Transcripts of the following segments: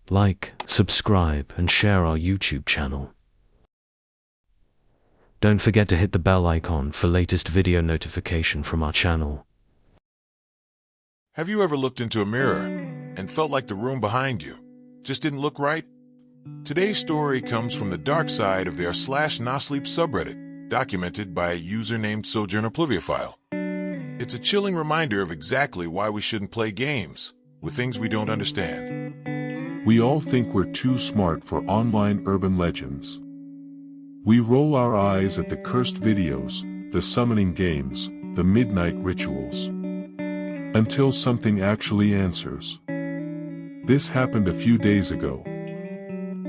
like, subscribe, and share our YouTube channel. Don't forget to hit the bell icon for latest video notification from our channel. Have you ever looked into a mirror and felt like the room behind you just didn't look right? Today's story comes from the dark side of the r/nosleep subreddit, documented by a user named sojournerpluviophile. It's a chilling reminder of exactly why we shouldn't play games with things we don't understand. We all think we're too smart for online urban legends. We roll our eyes at the cursed videos, the summoning games, the midnight rituals. Until something actually answers. This happened a few days ago.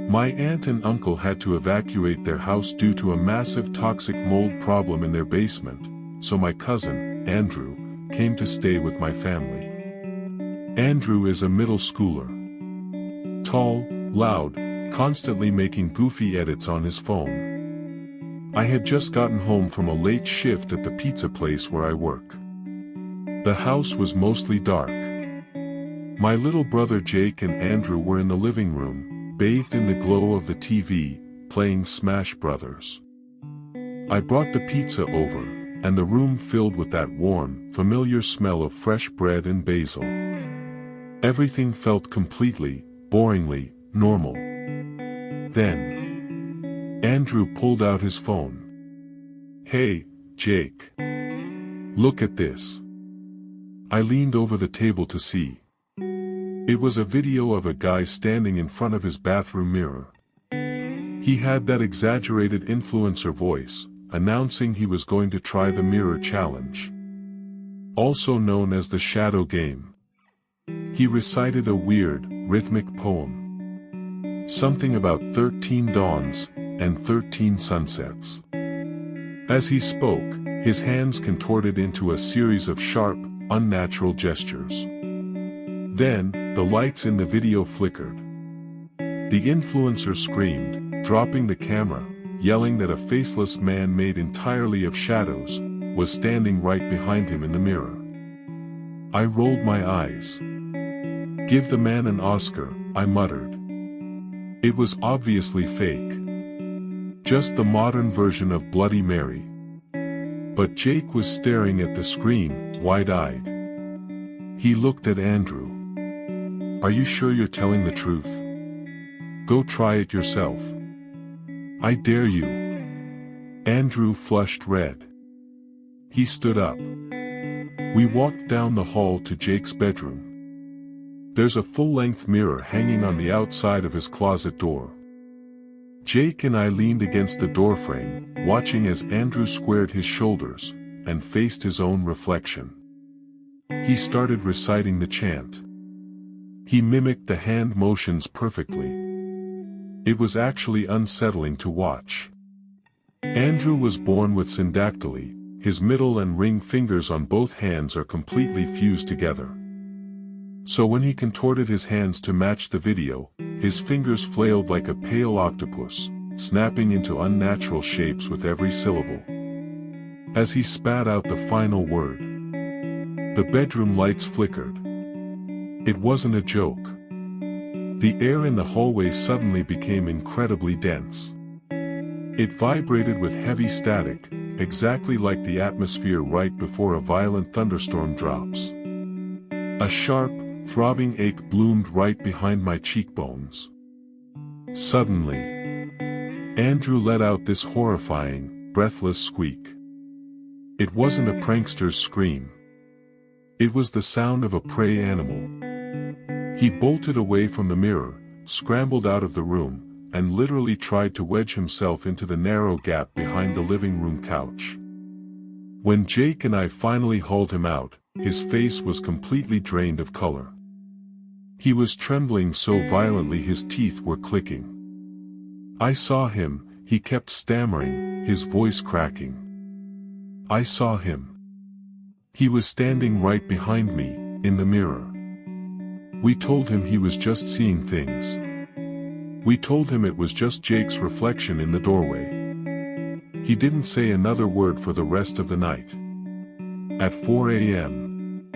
My aunt and uncle had to evacuate their house due to a massive toxic mold problem in their basement, so my cousin, Andrew, came to stay with my family. Andrew is a middle schooler. Tall, loud, constantly making goofy edits on his phone. I had just gotten home from a late shift at the pizza place where I work. The house was mostly dark. My little brother Jake and Andrew were in the living room, bathed in the glow of the TV, playing Smash Brothers. I brought the pizza over, and the room filled with that warm, familiar smell of fresh bread and basil. Everything felt completely, boringly, normal. Then, Andrew pulled out his phone. "Hey, Jake. Look at this." I leaned over the table to see. It was a video of a guy standing in front of his bathroom mirror. He had that exaggerated influencer voice, announcing he was going to try the mirror challenge. Also known as the shadow game. He recited a weird, rhythmic poem. Something about 13 dawns, and 13 sunsets. As he spoke, his hands contorted into a series of sharp, unnatural gestures. Then, the lights in the video flickered. The influencer screamed, dropping the camera, yelling that a faceless man made entirely of shadows was standing right behind him in the mirror. I rolled my eyes. "Give the man an Oscar," I muttered. It was obviously fake. Just the modern version of Bloody Mary. But Jake was staring at the screen, wide-eyed. He looked at Andrew. "Are you sure you're telling the truth? Go try it yourself. I dare you." Andrew flushed red. He stood up. We walked down the hall to Jake's bedroom. There's a full-length mirror hanging on the outside of his closet door. Jake and I leaned against the doorframe, watching as Andrew squared his shoulders and faced his own reflection. He started reciting the chant. He mimicked the hand motions perfectly. It was actually unsettling to watch. Andrew was born with syndactyly. His middle and ring fingers on both hands are completely fused together. So when he contorted his hands to match the video, his fingers flailed like a pale octopus, snapping into unnatural shapes with every syllable. As he spat out the final word, the bedroom lights flickered. It wasn't a joke. The air in the hallway suddenly became incredibly dense. It vibrated with heavy static, exactly like the atmosphere right before a violent thunderstorm drops. A sharp, throbbing ache bloomed right behind my cheekbones. Suddenly, Andrew let out this horrifying, breathless squeak. It wasn't a prankster's scream. It was the sound of a prey animal. He bolted away from the mirror, scrambled out of the room, and literally tried to wedge himself into the narrow gap behind the living room couch. When Jake and I finally hauled him out, his face was completely drained of color. He was trembling so violently his teeth were clicking. I saw him, he kept stammering, his voice cracking. I saw him. He was standing right behind me, in the mirror. We told him he was just seeing things. We told him it was just Jake's reflection in the doorway. He didn't say another word for the rest of the night. At 4 a.m.,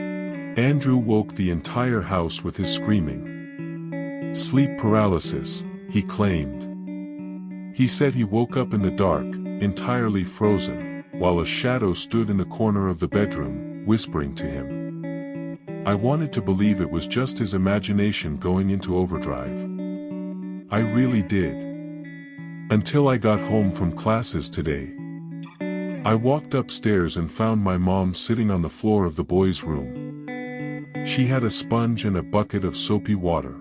Andrew woke the entire house with his screaming. Sleep paralysis, he claimed. He said he woke up in the dark, entirely frozen, while a shadow stood in the corner of the bedroom, whispering to him. I wanted to believe it was just his imagination going into overdrive. I really did. Until I got home from classes today. I walked upstairs and found my mom sitting on the floor of the boys' room. She had a sponge and a bucket of soapy water.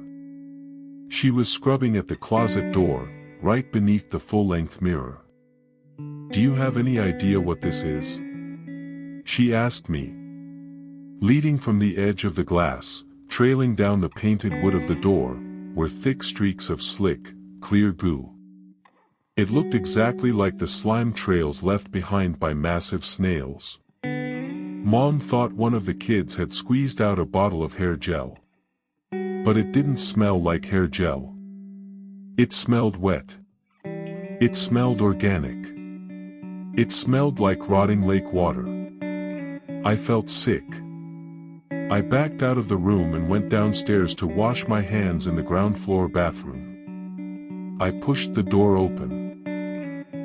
She was scrubbing at the closet door, right beneath the full-length mirror. "Do you have any idea what this is?" she asked me. Leading from the edge of the glass, trailing down the painted wood of the door, were thick streaks of slick, clear goo. It looked exactly like the slime trails left behind by massive snails. Mom thought one of the kids had squeezed out a bottle of hair gel. But it didn't smell like hair gel. It smelled wet. It smelled organic. It smelled like rotting lake water. I felt sick. I backed out of the room and went downstairs to wash my hands in the ground floor bathroom. I pushed the door open.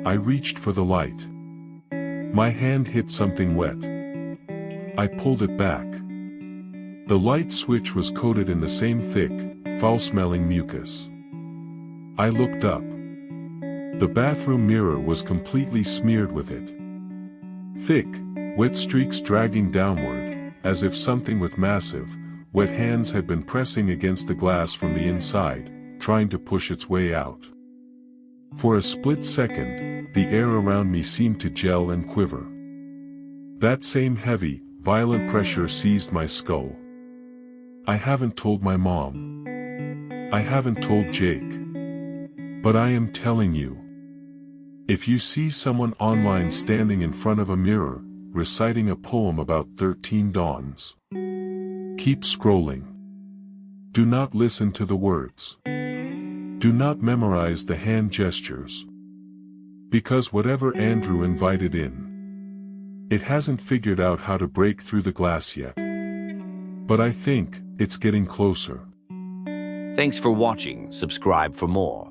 I reached for the light. My hand hit something wet. I pulled it back. The light switch was coated in the same thick, foul-smelling mucus. I looked up. The bathroom mirror was completely smeared with it. Thick, wet streaks dragging downward, as if something with massive, wet hands had been pressing against the glass from the inside, trying to push its way out. For a split second, the air around me seemed to gel and quiver. That same heavy, violent pressure seized my skull. I haven't told my mom. I haven't told Jake. But I am telling you. If you see someone online standing in front of a mirror, reciting a poem about 13 dawns, keep scrolling. Do not listen to the words. Do not memorize the hand gestures. Because whatever Andrew invited in, it hasn't figured out how to break through the glass yet. But I think it's getting closer. Thanks for watching. Subscribe for more.